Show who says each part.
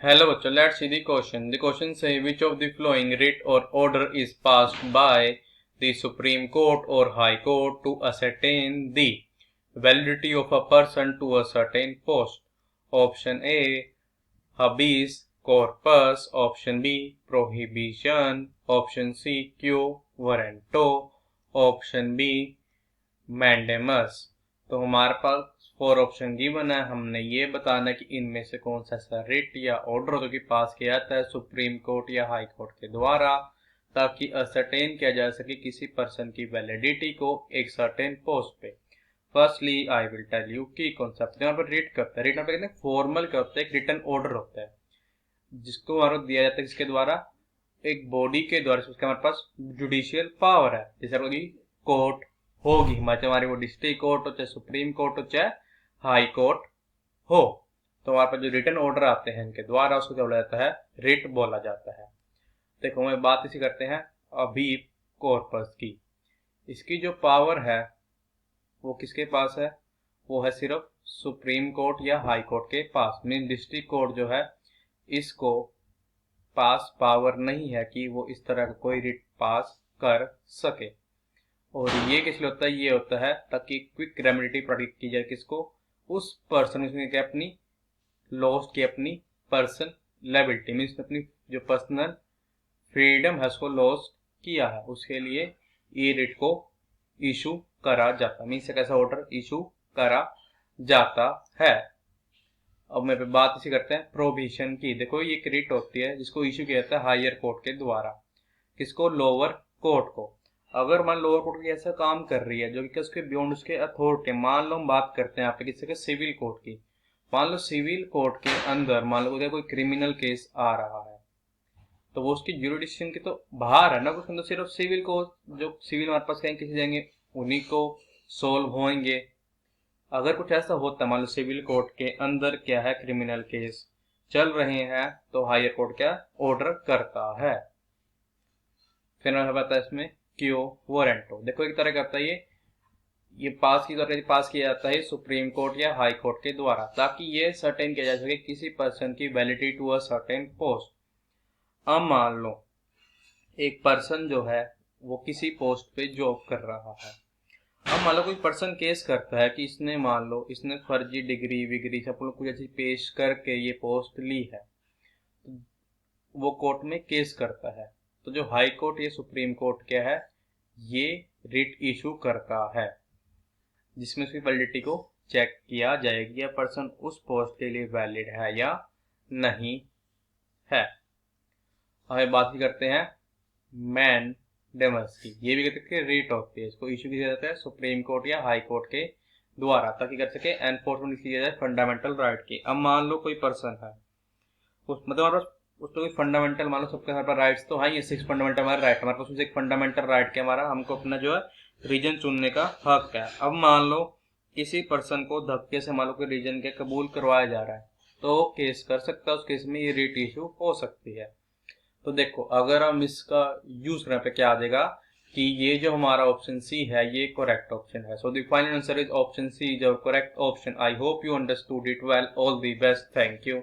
Speaker 1: Hello बच्चों, let's see the question. The question say which of the following writ or order is passed by the Supreme Court or High Court to ascertain the validity of a person to a certain post. Option A habeas corpus, option B prohibition, option C quo warranto, option B mandamus. तो हमारे पास 4 option given है। हमने ये बताना कि इनमें से कौन सा ऐसा रिट या ऑर्डर जो कि पास किया जाता है सुप्रीम कोर्ट या हाई कोर्ट के द्वारा, ताकि असर्टेन किया जा सके किसी पर्सन की वैलिडिटी को एक सर्टेन पोस्ट पे। Firstly I will tell you की कॉन्सेप्ट यहाँ पर रिट करता है। रिट यहाँ पे कहते हैं फॉर्मल क्या होता है, एक रिटन ऑर्डर होता है जिसको हमारे दिया जाता है किसके द्वारा, एक बॉडी के द्वारा। उसके हमारे पास जुडिशियल पावर है, जैसे कोर्ट होगी हमारे वो डिस्ट्रिक्ट कोर्ट हो, चाहे सुप्रीम कोर्ट हो, चाहे हाई कोर्ट हो, तो वहां पर जो रिटन ऑर्डर आते हैं इनके द्वारा उसको क्या बोला जाता है, रिट बोला जाता है। देखो हम बात इसी करते हैं अभी कॉर्पस की। इसकी जो पावर है वो किसके पास है, वो है सिर्फ सुप्रीम कोर्ट या हाई कोर्ट के पास। मीन डिस्ट्रिक्ट कोर्ट जो है इसको पास पावर नहीं है कि वो इस तरह का कोई रिट पास कर सके। और ये किस लिए होता है, ये होता है ताकि क्विक रेमेडी प्रोटेक्ट की जाए किसको, उस पर्सन के अपनी लॉस्ट की अपनी पर्सन लेबिलिटी मीन्स अपनी जो पर्सनल फ्रीडम है उसको लॉस्ट किया है, उसके लिए ये रिट को इशू करा जाता है। मीन्स कैसा ऑर्डर इशू करा जाता है। अब मैं पे बात इसी करते हैं प्रोविजन की। देखो ये एक रिट होती है जिसको इशू किया जाता है हायर कोर्ट के द्वारा, किसको, लोअर कोर्ट को। अगर मान लोअर कोर्ट की ऐसा काम कर रही है जो कि उसके बियॉन्ड उसके अथॉरिटी, मान लो हम बात करते हैं यहाँ पे किसी के सिविल कोर्ट की। मान लो सिविल कोर्ट के अंदर मान लो उधर कोई क्रिमिनल केस आ रहा है तो वो उसकी ज्यूरिडिक्शन के तो बाहर है ना, उसके अंदर सिर्फ सिविल को, जो सिविल हमारे पास कहीं किसी जाएंगे उन्हीं को सोल्व होंगे। अगर कुछ ऐसा होता है मान लो सिविल कोर्ट के अंदर क्या है क्रिमिनल केस चल रहे हैं तो हायर कोर्ट क्या ऑर्डर करता है। फिर बताता है इसमें क्यो वारंटो। देखो एक तरह का होता है ये पास किया जाता है सुप्रीम कोर्ट या हाई कोर्ट के द्वारा, ताकि ये सर्टेन किया जा सके किसी पर्सन की validity to a certain post. अब मान लो एक पर्सन जो है वो किसी पोस्ट पे जॉब कर रहा है। अब मान लो कोई पर्सन केस करता है कि इसने मान लो इसने फर्जी डिग्री विग्री सब कुछ ऐसी पेश करके ये पोस्ट ली है, वो कोर्ट में केस करता है। तो जो हाई कोर्ट या सुप्रीम कोर्ट क्या है, ये रिट इशू करता है जिसमें उसकी वैलिडिटी को चेक किया जाएगी या पर्सन उस पोस्ट के लिए वैलिड है या नहीं है। हमें बात करते हैं मैंडेमस की। ये भी कहते हैं रिट होती है, इसको इशू किया जाता है सुप्रीम कोर्ट या हाई कोर्ट के द्वारा ताकि कर सके एनफोर्समेंट किया जाए फंडामेंटल राइट की। अब मान लो कोई पर्सन है उस मतलब उसको कोई फंडामेंटल, मान लो सबके हमारे पास राइट्स तो है, ये 6 फंडामेंटल हमारे राइट, हमारे पास एक फंडामेंटल राइट के हमारा हमको अपना जो है रीजन चुनने का हक है। अब मान लो किसी पर्सन को धक्के से मान लो कोई रीजन के कबूल करवाया जा रहा है तो वो केस कर सकता है, उस केस में ये रिट इशू हो सकती है। तो देखो अगर हम इसका यूज करने पे क्या आ जाएगा कि ये जो हमारा ऑप्शन सी है ये करेक्ट ऑप्शन है। So the final answer is option C is our correct option. I hope you understood it well. All the best, thank you.